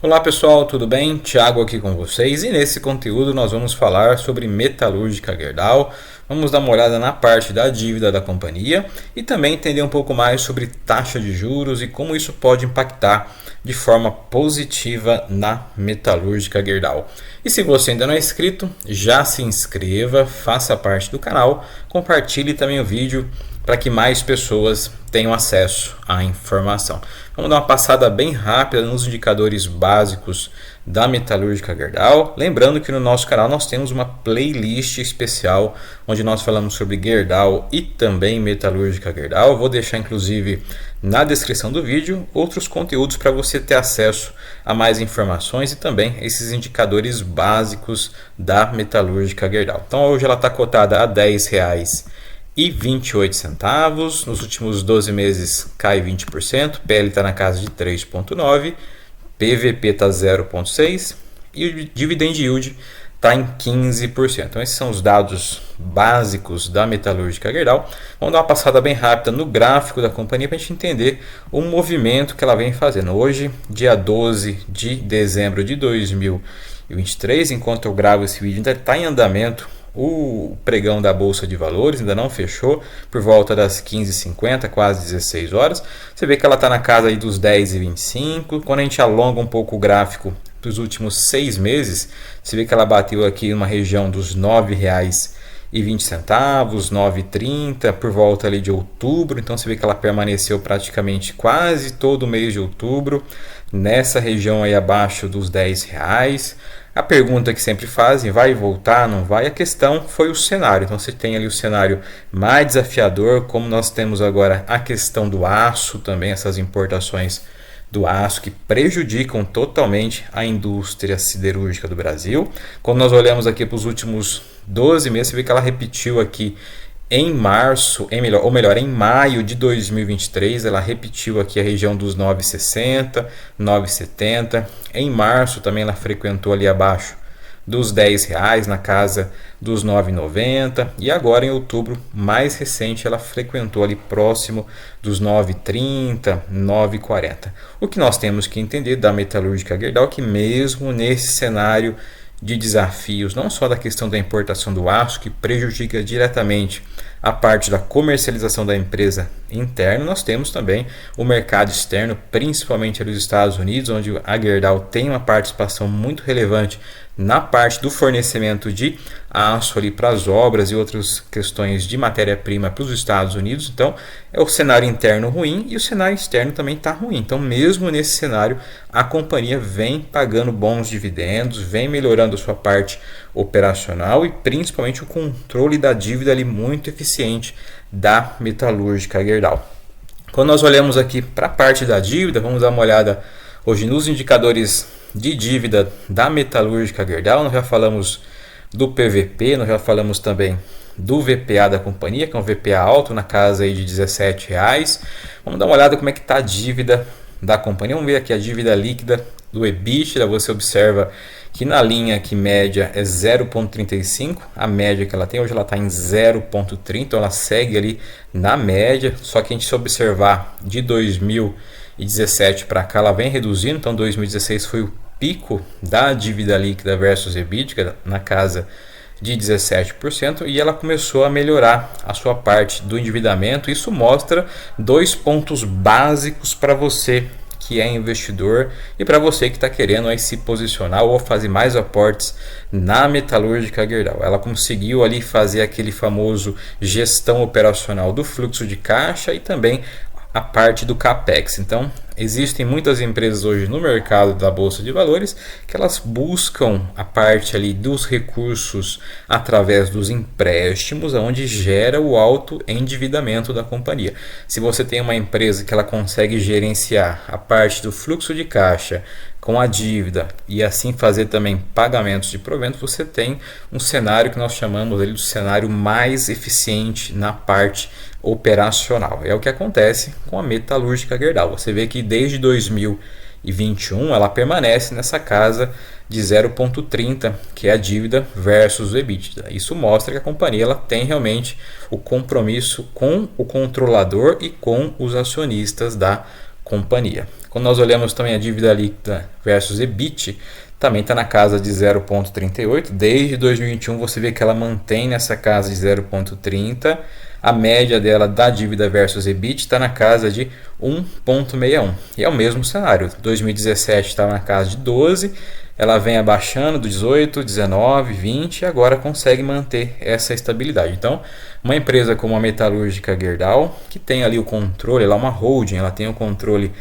Olá pessoal, tudo bem? Thiago aqui com vocês e nesse conteúdo nós vamos falar sobre Metalúrgica Gerdau. Vamos dar uma olhada na parte da dívida da companhia e também entender um pouco mais sobre taxa de juros e como isso pode impactar de forma positiva na Metalúrgica Gerdau. E se você ainda não é inscrito, já se inscreva, faça parte do canal, compartilhe também o vídeo para que mais pessoas tenham acesso à informação. Vamos dar uma passada bem rápida nos indicadores básicos da Metalúrgica Gerdau. Lembrando que no nosso canal nós temos uma playlist especial onde nós falamos sobre Gerdau e também Metalúrgica Gerdau. Eu vou deixar inclusive na descrição do vídeo outros conteúdos para você ter acesso a mais informações e também esses indicadores básicos da Metalúrgica Gerdau. Então hoje ela está cotada a R$10,28. Nos últimos 12 meses cai 20%, PL está na casa de 3,9%, PVP está 0,6% e o Dividend Yield está em 15%. Então esses são os dados básicos da Metalúrgica Gerdau. Vamos dar uma passada bem rápida no gráfico da companhia para a gente entender o movimento que ela vem fazendo. Hoje, dia 12 de dezembro de 2023, enquanto eu gravo esse vídeo, ainda está em andamento o pregão da Bolsa de Valores, ainda não fechou, por volta das 15h50, quase 16 horas. Você vê que ela está na casa aí dos 10,25. Quando a gente alonga um pouco o gráfico dos últimos 6 meses, você vê que ela bateu aqui numa região dos R$9,20, 9,30 por volta ali de outubro. Então você vê que ela permaneceu praticamente quase todo o mês de outubro nessa região aí abaixo dos R$10. A pergunta que sempre fazem, vai voltar, não vai? A questão foi o cenário. Então você tem ali o cenário mais desafiador, como nós temos agora a questão do aço também, essas importações do aço que prejudicam totalmente a indústria siderúrgica do Brasil. Quando nós olhamos aqui para os últimos 12 meses, você vê que ela repetiu aqui em março, em maio de 2023, ela repetiu aqui a região dos 9,60, 9,70. Em março também ela frequentou ali abaixo dos R$10, na casa dos 9,90. E agora em outubro, mais recente, ela frequentou ali próximo dos 9,30, 9,40. O que nós temos que entender da Metalúrgica Gerdau é que mesmo nesse cenário de desafios, não só da questão da importação do aço, que prejudica diretamente a parte da comercialização da empresa interna, nós temos também o mercado externo, principalmente ali nos Estados Unidos, onde a Gerdau tem uma participação muito relevante na parte do fornecimento de aço ali para as obras e outras questões de matéria-prima para os Estados Unidos. Então é o cenário interno ruim e o cenário externo também está ruim. Então mesmo nesse cenário a companhia vem pagando bons dividendos, vem melhorando a sua parte operacional e principalmente o controle da dívida ali muito eficiente da Metalúrgica Gerdau. Quando nós olhamos aqui para a parte da dívida, vamos dar uma olhada hoje nos indicadores de dívida da Metalúrgica Gerdau. Nós já falamos do PVP, nós já falamos também do VPA da companhia, que é um VPA alto na casa aí de R$17. Vamos dar uma olhada como é que está a dívida da companhia. Vamos ver aqui a dívida líquida do EBITDA. Você observa que na linha aqui média é 0,35, a média que ela tem hoje ela está em 0,30, então ela segue ali na média, só que a gente se observar de 2017 para cá ela vem reduzindo. Então 2016 foi o pico da dívida líquida versus EBITDA na casa de 17%, e ela começou a melhorar a sua parte do endividamento. Isso mostra dois pontos básicos para você que é investidor e para você que está querendo aí se posicionar ou fazer mais aportes na Metalúrgica Gerdau. Ela conseguiu ali fazer aquele famoso gestão operacional do fluxo de caixa e também a parte do CAPEX. Então existem muitas empresas hoje no mercado da Bolsa de Valores que elas buscam a parte ali dos recursos através dos empréstimos, onde gera o alto endividamento da companhia. Se você tem uma empresa que ela consegue gerenciar a parte do fluxo de caixa com a dívida e assim fazer também pagamentos de provento, você tem um cenário que nós chamamos ali do cenário mais eficiente na parte operacional. É o que acontece com a Metalúrgica Gerdau. Você vê que desde 2021 ela permanece nessa casa de 0,30, que é a dívida versus o EBITDA. Isso mostra que a companhia ela tem realmente o compromisso com o controlador e com os acionistas da companhia. Quando nós olhamos também a dívida líquida versus EBIT, também está na casa de 0,38. Desde 2021 você vê que ela mantém nessa casa de 0,30. A média dela da dívida versus EBIT está na casa de 1,61. E é o mesmo cenário. 2017 estava na casa de 12. Ela vem abaixando do 18, 19, 20 e agora consegue manter essa estabilidade. Então, uma empresa como a Metalúrgica Gerdau, que tem ali o controle, ela é uma holding, ela tem o controle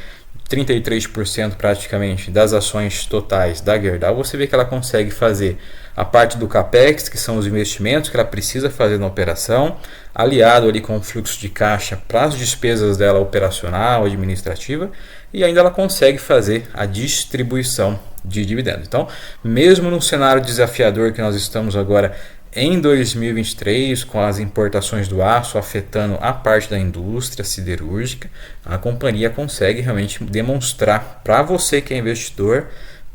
33% praticamente das ações totais da Gerdau, você vê que ela consegue fazer a parte do CAPEX, que são os investimentos que ela precisa fazer na operação, aliado ali com o fluxo de caixa para as despesas dela operacional, administrativa, e ainda ela consegue fazer a distribuição de dividendos. Então, mesmo num cenário desafiador que nós estamos agora em 2023, com as importações do aço afetando a parte da indústria siderúrgica, a companhia consegue realmente demonstrar para você que é investidor,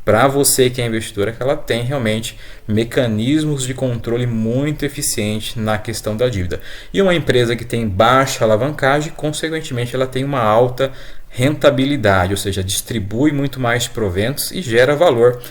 que ela tem realmente mecanismos de controle muito eficientes na questão da dívida. E uma empresa que tem baixa alavancagem, consequentemente, ela tem uma alta rentabilidade, ou seja, distribui muito mais proventos e gera valor,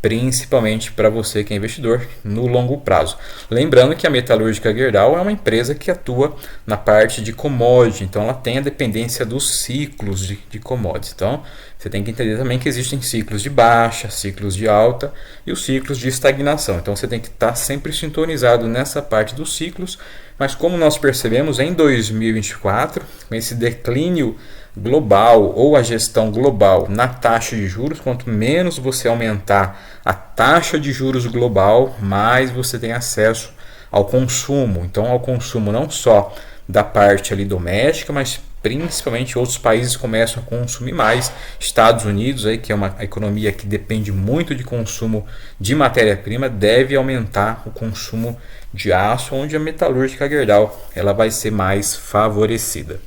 principalmente para você que é investidor no longo prazo. Lembrando que a Metalúrgica Gerdau é uma empresa que atua na parte de commodity, então ela tem a dependência dos ciclos de commodities. Então você tem que entender também que existem ciclos de baixa, ciclos de alta e os ciclos de estagnação. Então você tem que estar sempre sintonizado nessa parte dos ciclos, mas como nós percebemos em 2024, com esse declínio global ou a gestão global na taxa de juros, quanto menos você aumentar a taxa de juros global, mais você tem acesso ao consumo. Então, ao consumo não só da parte ali doméstica, mas principalmente outros países começam a consumir mais. Estados Unidos, aí, que é uma economia que depende muito de consumo de matéria-prima, deve aumentar o consumo de aço, onde a Metalúrgica Gerdau ela vai ser mais favorecida.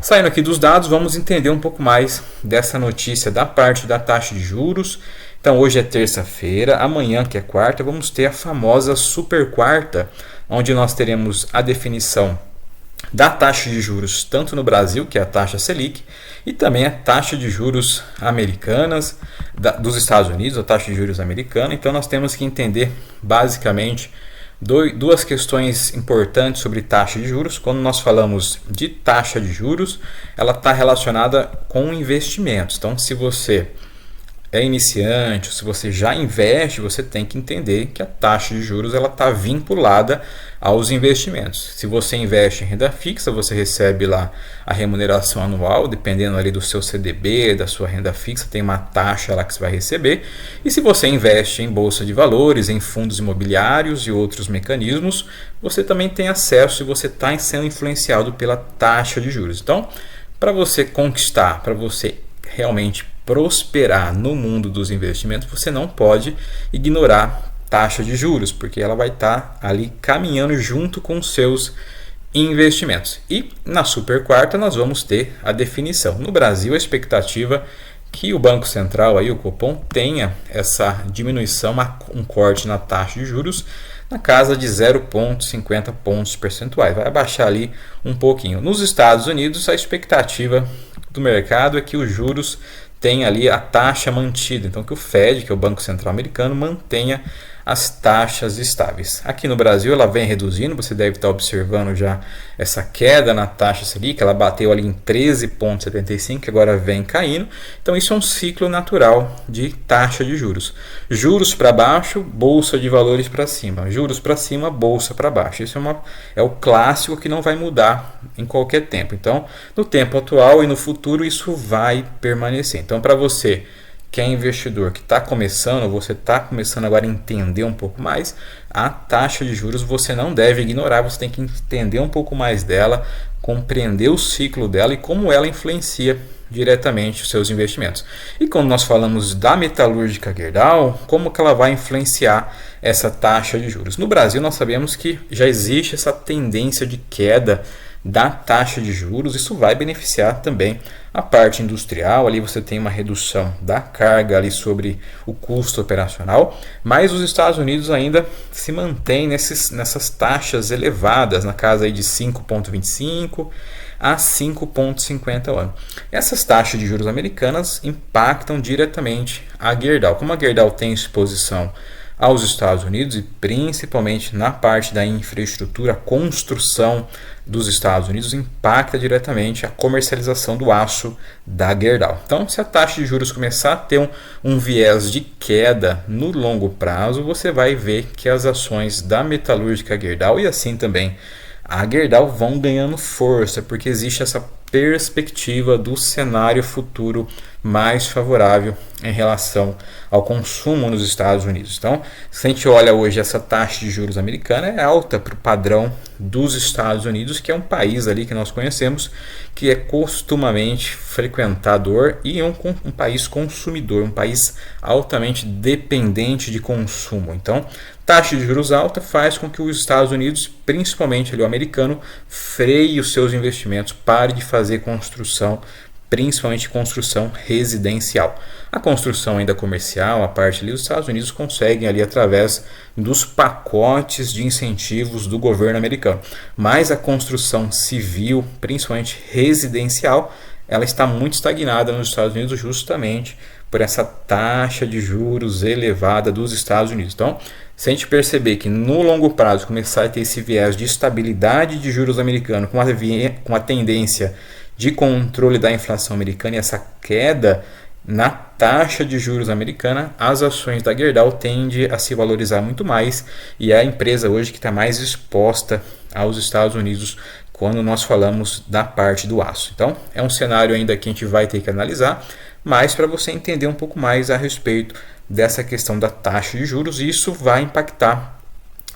Saindo aqui dos dados, vamos entender um pouco mais dessa notícia da parte da taxa de juros. Então hoje é terça-feira, amanhã que é quarta, vamos ter a famosa super quarta, onde nós teremos a definição da taxa de juros tanto no Brasil, que é a taxa Selic, e também a taxa de juros americanas dos Estados Unidos, a taxa de juros americana. Então nós temos que entender basicamente duas questões importantes sobre taxa de juros. Quando nós falamos de taxa de juros, ela está relacionada com investimentos. Então, se você é iniciante, se você já investe, você tem que entender que a taxa de juros ela está vinculada aos investimentos. Se você investe em renda fixa, você recebe lá a remuneração anual, dependendo ali do seu CDB, da sua renda fixa, tem uma taxa lá que você vai receber. E se você investe em bolsa de valores, em fundos imobiliários e outros mecanismos, você também tem acesso e você está sendo influenciado pela taxa de juros. Então, para você conquistar, para você realmente prosperar no mundo dos investimentos, você não pode ignorar taxa de juros, porque ela vai estar ali caminhando junto com os seus investimentos. E na super quarta nós vamos ter a definição. No Brasil, a expectativa que o Banco Central, aí, o Copom, tenha essa diminuição, um corte na taxa de juros na casa de 0,50 pontos percentuais. Vai abaixar ali um pouquinho. Nos Estados Unidos, a expectativa do mercado é que os juros tem ali a taxa mantida, então que o Fed, que é o Banco Central Americano, mantenha as taxas estáveis. Aqui no Brasil ela vem reduzindo, você deve estar observando já essa queda na taxa Selic, ela bateu ali em 13,75, agora vem caindo. Então isso é um ciclo natural de taxa de juros. Juros para baixo, bolsa de valores para cima. Juros para cima, bolsa para baixo. Isso é o clássico que não vai mudar em qualquer tempo. Então, no tempo atual e no futuro isso vai permanecer. Então, para você que é investidor, que está começando, você está começando agora a entender um pouco mais, a taxa de juros você não deve ignorar, você tem que entender um pouco mais dela, compreender o ciclo dela e como ela influencia diretamente os seus investimentos. E quando nós falamos da Metalúrgica Gerdau, como que ela vai influenciar essa taxa de juros? No Brasil nós sabemos que já existe essa tendência de queda da taxa de juros, isso vai beneficiar também a parte industrial, ali você tem uma redução da carga ali sobre o custo operacional, mas os Estados Unidos ainda se mantêm nessas taxas elevadas, na casa aí de 5,25, a 5,50 ao ano. Essas taxas de juros americanas impactam diretamente a Gerdau. Como a Gerdau tem exposição aos Estados Unidos e principalmente na parte da infraestrutura, a construção dos Estados Unidos impacta diretamente a comercialização do aço da Gerdau. Então, se a taxa de juros começar a ter um viés de queda no longo prazo, você vai ver que as ações da metalúrgica Gerdau e assim também a Gerdau vão ganhando força, porque existe essa perspectiva do cenário futuro mais favorável em relação ao consumo nos Estados Unidos. Então, se a gente olha hoje, essa taxa de juros americana é alta para o padrão dos Estados Unidos, que é um país ali que nós conhecemos, que é costumamente frequentador e um país consumidor, um país altamente dependente de consumo. Então, taxa de juros alta faz com que os Estados Unidos, principalmente ali o americano, freie os seus investimentos, pare de fazer construção, principalmente construção residencial. A construção ainda comercial, a parte ali dos Estados Unidos conseguem ali através dos pacotes de incentivos do governo americano. Mas a construção civil, principalmente residencial, ela está muito estagnada nos Estados Unidos justamente por essa taxa de juros elevada dos Estados Unidos. Então, se a gente perceber que no longo prazo começar a ter esse viés de estabilidade de juros americano com a tendência de controle da inflação americana e essa queda na taxa de juros americana, as ações da Gerdau tendem a se valorizar muito mais e é a empresa hoje que está mais exposta aos Estados Unidos quando nós falamos da parte do aço. Então, é um cenário ainda que a gente vai ter que analisar, mas para você entender um pouco mais a respeito dessa questão da taxa de juros, isso vai impactar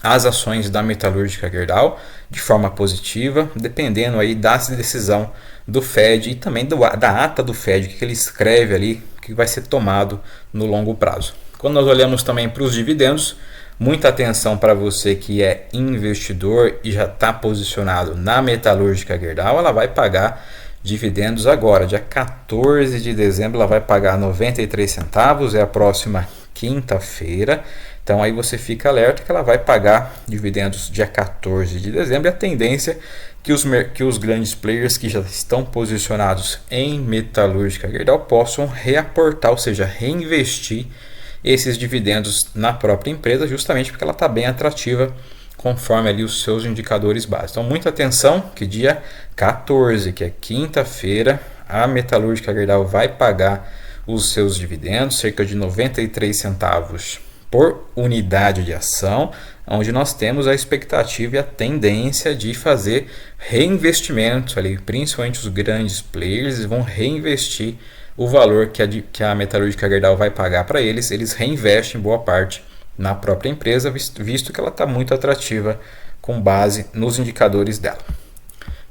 as ações da metalúrgica Gerdau de forma positiva, dependendo aí da decisão do Fed e também da ata do Fed, que ele escreve ali, que vai ser tomado no longo prazo. Quando nós olhamos também para os dividendos, muita atenção para você que é investidor e já está posicionado na metalúrgica Gerdau, ela vai pagar dividendos agora, dia 14 de dezembro, ela vai pagar 93 centavos, é a próxima quinta-feira. Então aí você fica alerta que ela vai pagar dividendos dia 14 de dezembro e a tendência que os grandes players que já estão posicionados em metalúrgica Gerdau possam reaportar, ou seja, reinvestir esses dividendos na própria empresa, justamente porque ela está bem atrativa conforme ali os seus indicadores básicos. Então muita atenção que dia 14, que é quinta-feira, a metalúrgica Gerdau vai pagar os seus dividendos, cerca de 93 centavos por unidade de ação, onde nós temos a expectativa e a tendência de fazer reinvestimentos ali, principalmente os grandes players vão reinvestir o valor que a metalúrgica Gerdau vai pagar para eles, eles reinvestem boa parte na própria empresa, visto que ela está muito atrativa com base nos indicadores dela.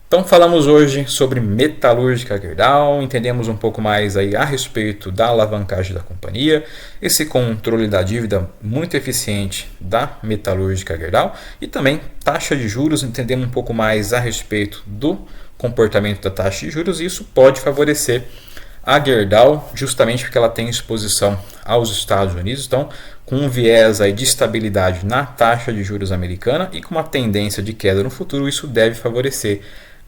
Então falamos hoje sobre metalúrgica Gerdau, entendemos um pouco mais aí a respeito da alavancagem da companhia, esse controle da dívida muito eficiente da metalúrgica Gerdau e também taxa de juros, entendemos um pouco mais a respeito do comportamento da taxa de juros e isso pode favorecer a Gerdau justamente porque ela tem exposição aos Estados Unidos, então com um viés aí de estabilidade na taxa de juros americana e com uma tendência de queda no futuro, isso deve favorecer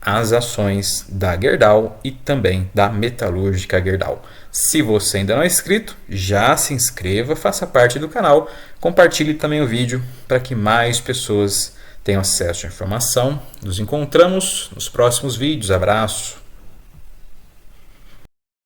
as ações da Gerdau e também da metalúrgica Gerdau. Se você ainda não é inscrito, já se inscreva, faça parte do canal, compartilhe também o vídeo para que mais pessoas tenham acesso à informação. Nos encontramos nos próximos vídeos. Abraço!